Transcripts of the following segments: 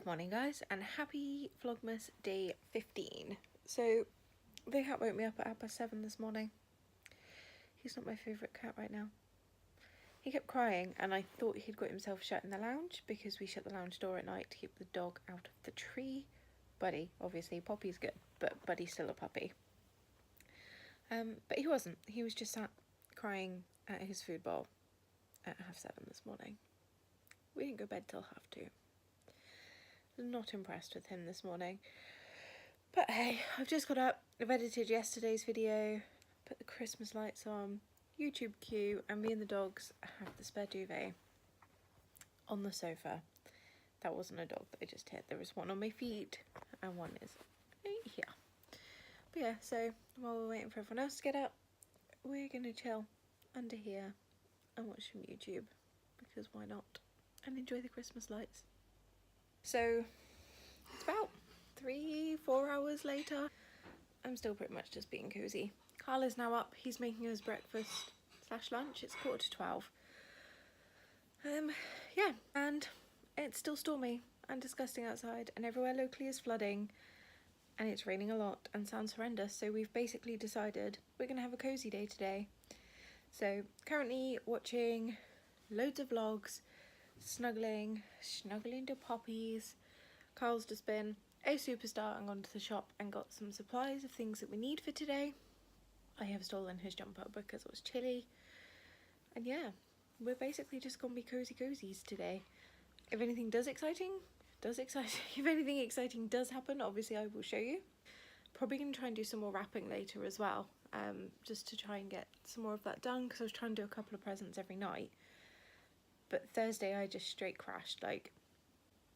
Morning guys, and happy Vlogmas day 15. So the cat woke me up at 7:30 this morning. He's not my favourite cat right now. He kept crying and I thought he'd got himself shut in the lounge because we shut the lounge door at night to keep the dog out of the tree. Buddy, obviously Poppy's good, but Buddy's still a puppy. But he wasn't. He was just sat crying at his food bowl at 7:30 this morning. We didn't go to bed till 2:30. Not impressed with him this morning, but hey, I've just got up, I've edited yesterday's video, put the Christmas lights on, YouTube queue, and me and the dogs have the spare duvet on the sofa. That wasn't a dog that I just hit. There was one on my feet and one is right here. But yeah, so while we're waiting for everyone else to get up, we're gonna chill under here and watch some YouTube, because why not, and enjoy the Christmas lights. So it's about 3-4 hours later. I'm still pretty much just being cozy. Carl is now up. He's making us breakfast / lunch. It's 11:45. Yeah, and it's still stormy and disgusting outside, and everywhere locally is flooding, and it's raining a lot and sounds horrendous. So we've basically decided we're gonna have a cozy day today. So currently watching loads of vlogs, snuggling to puppies. Carl's just been a superstar and gone to the shop and got some supplies of things that we need for today. I have stolen his jumper because it was chilly, and yeah, we're basically just gonna be cozies today. If anything if anything exciting does happen, obviously I will show you. Probably gonna try and do some more wrapping later as well, just to try and get some more of that done, because I was trying to do a couple of presents every night. But Thursday I just straight crashed. Like,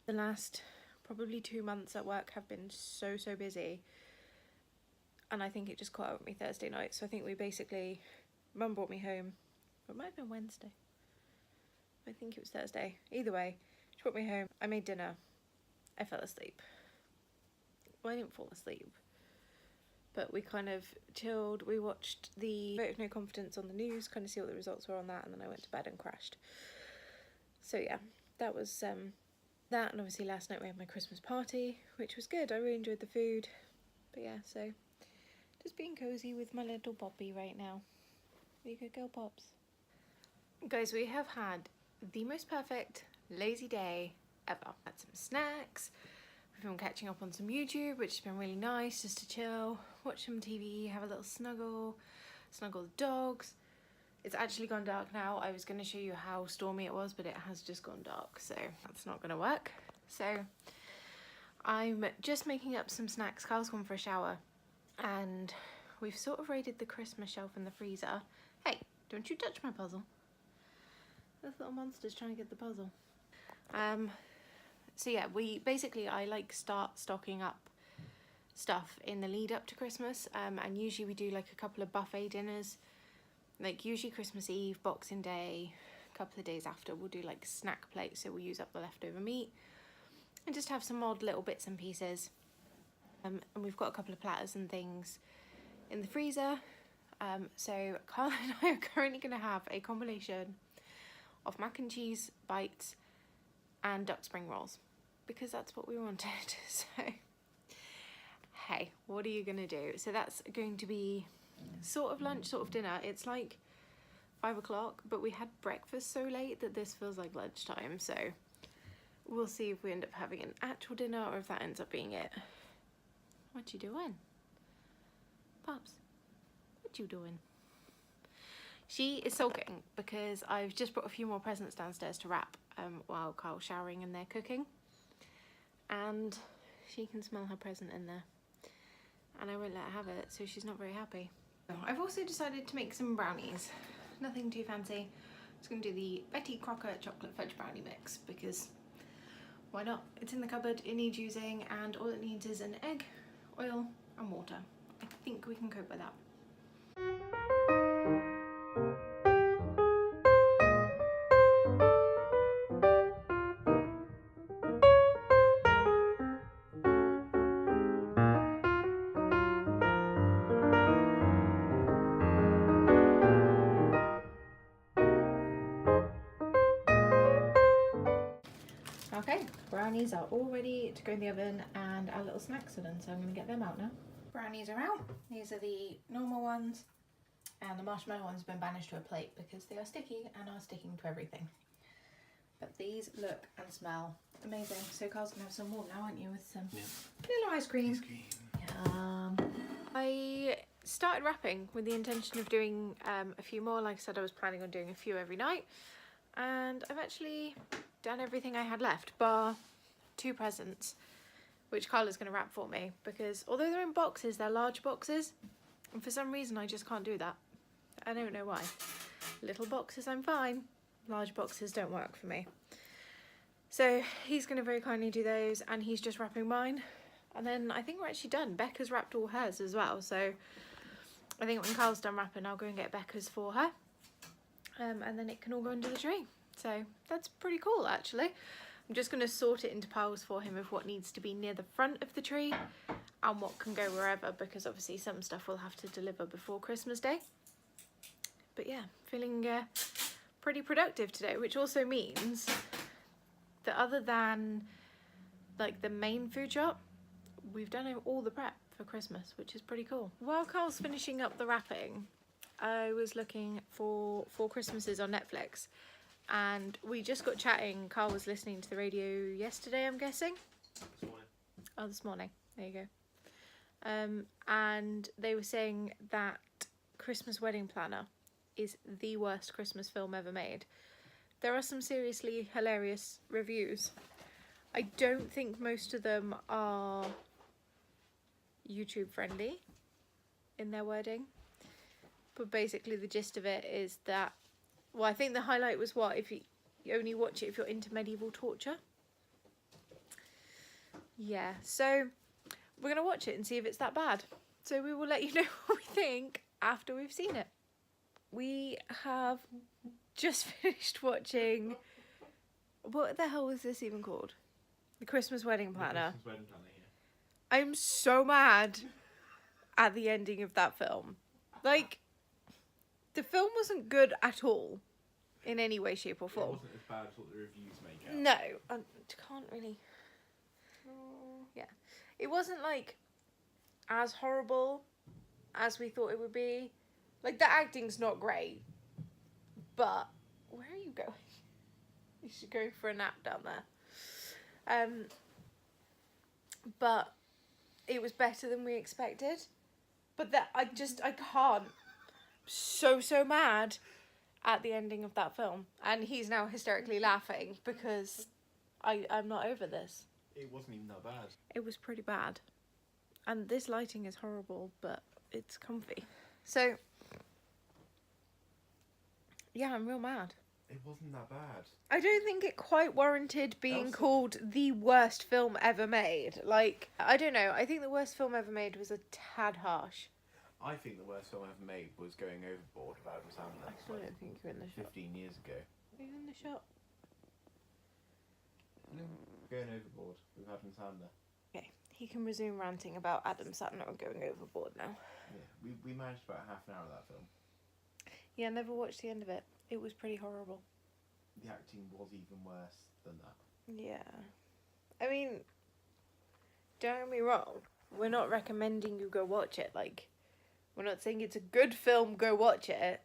the last probably 2 months at work have been so busy, and I think it just caught up with me Thursday night. So I think we basically, Mum brought me home, or it might have been Wednesday, I think it was Thursday, either way, she brought me home, I made dinner, I fell asleep. Well, I didn't fall asleep, but we kind of chilled. We watched the Vote of No Confidence on the news, kind of see what the results were on that, and then I went to bed and crashed. So yeah, that was that, and obviously last night we had my Christmas party, which was good. I really enjoyed the food. But yeah, so just being cozy with my little Poppy right now. You good girl, Pops. Guys, we have had the most perfect lazy day ever. Had some snacks, we've been catching up on some YouTube, which has been really nice, just to chill, watch some TV, have a little snuggle the dogs. It's actually gone dark now. I was going to show you how stormy it was, but it has just gone dark, so that's not going to work. So I'm just making up some snacks. Carl's gone for a shower, and we've sort of raided the Christmas shelf in the freezer. Hey, don't you touch my puzzle. This little monster's trying to get the puzzle. So yeah, I like start stocking up stuff in the lead up to Christmas, and usually we do like a couple of buffet dinners. Like usually Christmas Eve, Boxing Day, a couple of days after, we'll do like snack plates, so we'll use up the leftover meat and just have some odd little bits and pieces. And we've got a couple of platters and things in the freezer. So Carl and I are currently going to have a combination of mac and cheese bites and duck spring rolls, because that's what we wanted. So hey, what are you going to do? So that's going to be sort of lunch, sort of dinner. It's like 5 o'clock, but we had breakfast so late that this feels like lunchtime, so we'll see if we end up having an actual dinner or if that ends up being it. What you doing, Pops? What you doing? She is sulking because I've just brought a few more presents downstairs to wrap while Carl's showering and they're cooking, and she can smell her present in there, and I won't let her have it, so she's not very happy. I've also decided to make some brownies. Nothing too fancy. I'm just going to do the Betty Crocker chocolate fudge brownie mix, because why not? It's in the cupboard, it needs using, and all it needs is an egg, oil and water. I think we can cope with that. Okay, Brownies are all ready to go in the oven, and our little snacks are done, so I'm going to get them out now. Brownies are out. These are the normal ones, and the marshmallow ones have been banished to a plate because they are sticky and are sticking to everything. But these look and smell amazing. So Carl's going to have some more now, aren't you, with some little ice cream. I started wrapping with the intention of doing a few more. Like I said, I was planning on doing a few every night, and I've actually done everything I had left, bar 2 presents, which Carla's going to wrap for me, because although they're in boxes, they're large boxes, and for some reason I just can't do that. I don't know why. Little boxes I'm fine, large boxes don't work for me. So he's going to very kindly do those, and he's just wrapping mine, and then I think we're actually done. Becca's wrapped all hers as well, so I think when Carl's done wrapping, I'll go and get Becca's for her, and then it can all go under the tree. So that's pretty cool, actually. I'm just going to sort it into piles for him of what needs to be near the front of the tree and what can go wherever, because obviously some stuff we'll have to deliver before Christmas Day. But yeah, feeling pretty productive today, which also means that other than like the main food shop, we've done all the prep for Christmas, which is pretty cool. While Carl's finishing up the wrapping, I was looking for Four Christmases on Netflix, and we just got chatting. Carl was listening to the radio yesterday, I'm guessing. This morning. Oh, this morning. There you go. And they were saying that Christmas Wedding Planner is the worst Christmas film ever made. There are some seriously hilarious reviews. I don't think most of them are YouTube friendly in their wording, but basically the gist of it is that, well, I think the highlight was what, if you only watch it if you're into medieval torture. Yeah, so we're going to watch it and see if it's that bad. So we will let you know what we think after we've seen it. We have just finished watching, what the hell was this even called? The Christmas Wedding Planner. The Christmas Wedding Planner, yeah. I'm so mad at the ending of that film. Like, the film wasn't good at all in any way, shape or form. It wasn't as bad as what the reviews make out. No, I can't really. Yeah, it wasn't like as horrible as we thought it would be. Like, the acting's not great, but where are you going? You should go for a nap down there. But it was better than we expected. But that I can't. So mad at the ending of that film, and he's now hysterically laughing because I'm not over this. It wasn't even that bad. It was pretty bad, and this lighting is horrible, but it's comfy. So yeah, I'm real mad. It wasn't that bad. I don't think it quite warranted being called the worst film ever made. Like, I don't know, I think the worst film ever made was a tad harsh. I think the worst film ever made was Going Overboard with Adam Sandler. I still don't think you're in the shot. 15 years ago. Are you in the shot? No, Going Overboard with Adam Sandler. Okay, he can resume ranting about Adam Sandler and Going Overboard now. Yeah, we managed about half an hour of that film. Yeah, I never watched the end of it. It was pretty horrible. The acting was even worse than that. Yeah. I mean, don't get me wrong. We're not recommending you go watch it. Like, we're not saying it's a good film, go watch it.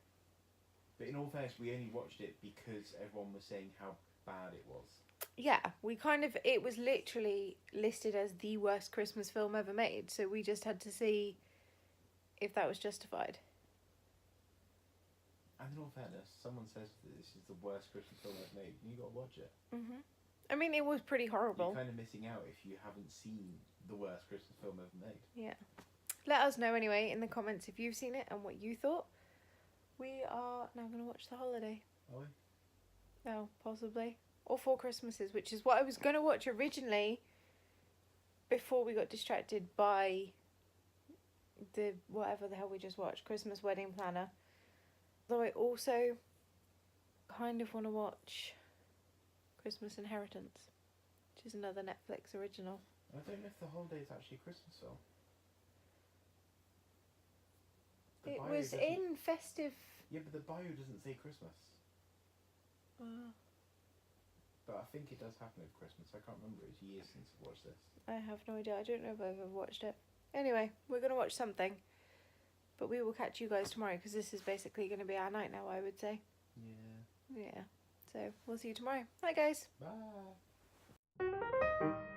But in all fairness, we only watched it because everyone was saying how bad it was. Yeah, it was literally listed as the worst Christmas film ever made. So we just had to see if that was justified. And in all fairness, someone says that this is the worst Christmas film I've made, and you got to watch it. Mhm. I mean, it was pretty horrible. You're kind of missing out if you haven't seen the worst Christmas film ever made. Yeah. Let us know anyway in the comments if you've seen it and what you thought. We are now going to watch The Holiday. Are we? No, possibly. Or Four Christmases, which is what I was going to watch originally before we got distracted by the whatever the hell we just watched, Christmas Wedding Planner. Though I also kind of want to watch Christmas Inheritance, which is another Netflix original. I don't know if The Holiday is actually a Christmas film. It was in festive... Yeah, but the bio doesn't say Christmas. But I think it does happen over Christmas. I can't remember. It's years since I've watched this. I have no idea. I don't know if I've ever watched it. Anyway, we're going to watch something. But we will catch you guys tomorrow because this is basically going to be our night now, I would say. Yeah. Yeah. So we'll see you tomorrow. Bye, guys. Bye.